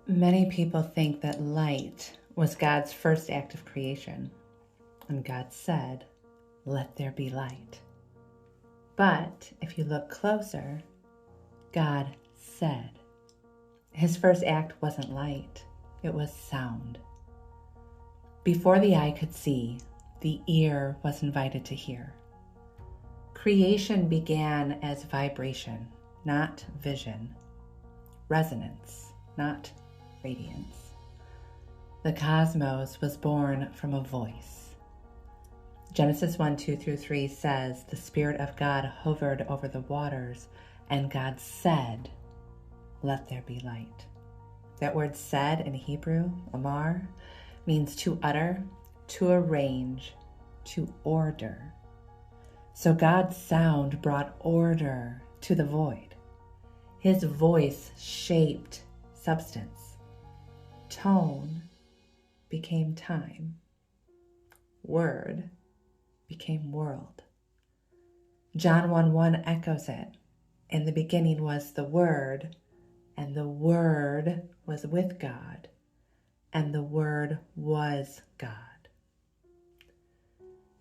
Many people think that light was God's first act of creation, and God said, "Let there be light." But if you look closer, God said. His first act wasn't light, it was sound. Before the eye could see, the ear was invited to hear. Creation began as vibration, not vision. Resonance, not radiance. The cosmos was born from a voice. Genesis 1:2-3 says, "The Spirit of God hovered over the waters, and God said, 'Let there be light.'" That word "said" in Hebrew, amar, means to utter, to arrange, to order. So God's sound brought order to the void. His voice shaped substance. Tone became time. Word became world. John 1:1 echoes it. In the beginning was the Word, and the Word was with God, and the Word was God.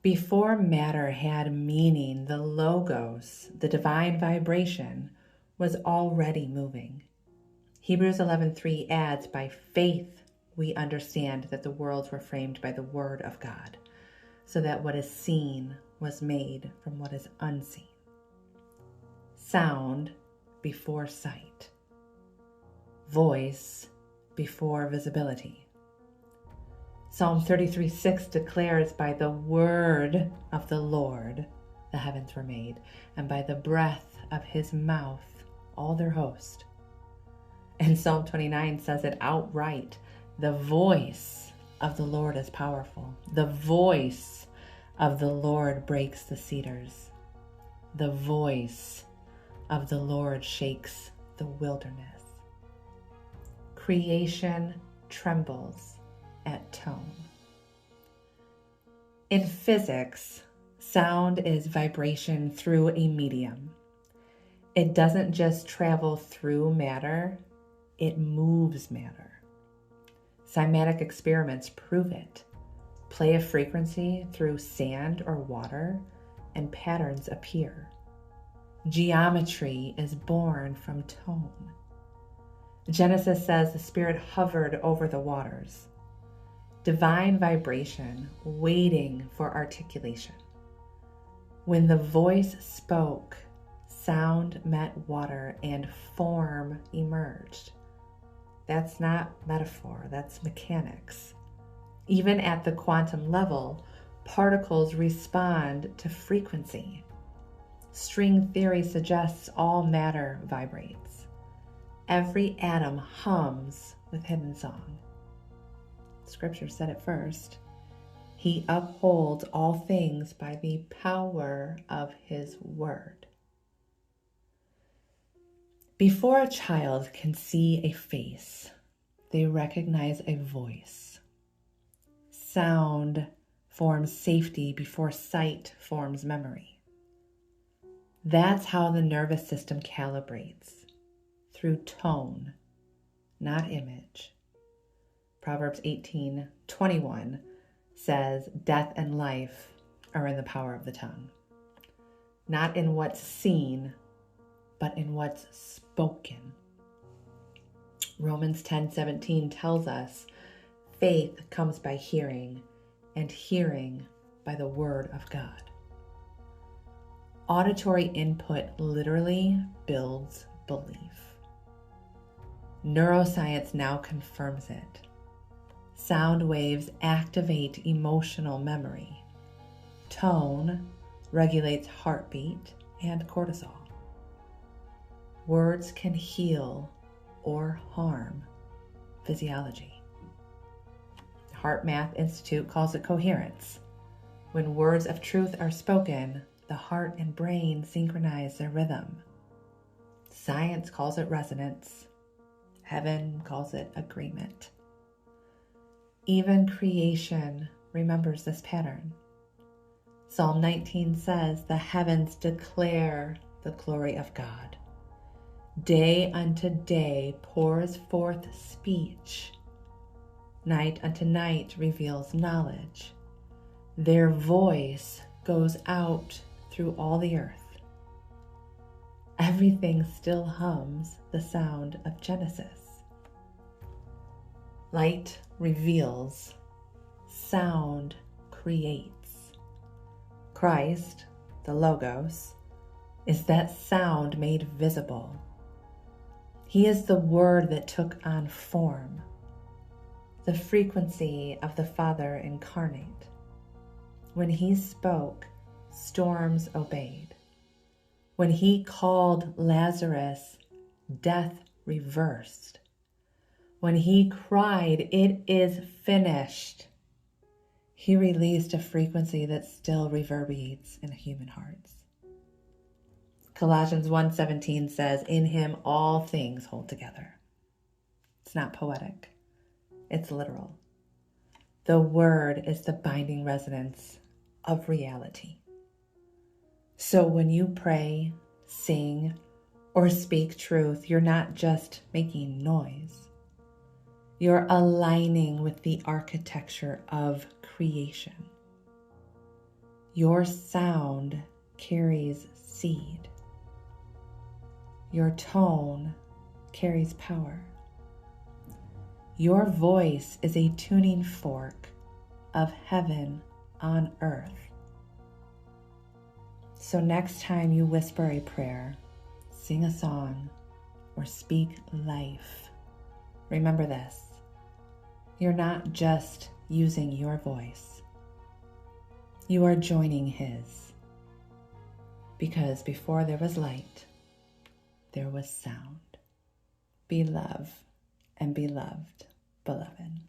Before matter had meaning, the Logos, the divine vibration, was already moving. Hebrews 11:3 adds, "By faith we understand that the worlds were framed by the word of God, so that what is seen was made from what is unseen." Sound before sight. Voice before visibility. Psalm 33:6 declares, "By the word of the Lord the heavens were made, and by the breath of his mouth all their host." And Psalm 29 says it outright, "The voice of the Lord is powerful. The voice of the Lord breaks the cedars. The voice of the Lord shakes the wilderness." Creation trembles at tone. In physics, sound is vibration through a medium. It doesn't just travel through matter, it moves matter. Cymatic experiments prove it. Play a frequency through sand or water, and patterns appear. Geometry is born from tone. Genesis says the Spirit hovered over the waters. Divine vibration waiting for articulation. When the voice spoke, sound met water and form emerged. That's not metaphor, that's mechanics. Even at the quantum level, particles respond to frequency. String theory suggests all matter vibrates. Every atom hums with hidden song. Scripture said it first. He upholds all things by the power of his word. Before a child can see a face, they recognize a voice. Sound forms safety before sight forms memory. That's how the nervous system calibrates, through tone, not image. Proverbs 18:21 says, "Death and life are in the power of the tongue." Not in what's seen, but in what's spoken. Romans 10:17 tells us, "Faith comes by hearing, and hearing by the word of God." Auditory input literally builds belief. Neuroscience now confirms it. Sound waves activate emotional memory. Tone regulates heartbeat and cortisol. Words can heal or harm physiology. The Heart Math Institute calls it coherence. When words of truth are spoken, the heart and brain synchronize their rhythm. Science calls it resonance. Heaven calls it agreement. Even creation remembers this pattern. Psalm 19 says, "The heavens declare the glory of God, Day unto day pours forth speech. Night unto night reveals knowledge. Their voice goes out through all the earth. Everything still hums the sound of Genesis. Light reveals, sound creates. Christ, the Logos, is that sound made visible. He is the Word that took on form, the frequency of the Father incarnate. When he spoke, storms obeyed. When he called Lazarus, death reversed. When he cried, "It is finished," he released a frequency that still reverberates in human hearts. Colossians 1:17 says, "In him all things hold together." It's not poetic. It's literal. The Word is the binding resonance of reality. So when you pray, sing, or speak truth, you're not just making noise. You're aligning with the architecture of creation. Your sound carries seed. Your tone carries power. Your voice is a tuning fork of heaven on earth. So next time you whisper a prayer, sing a song, or speak life, remember this: you're not just using your voice. You are joining his. Because before there was light, there was sound. Be love and be loved, beloved.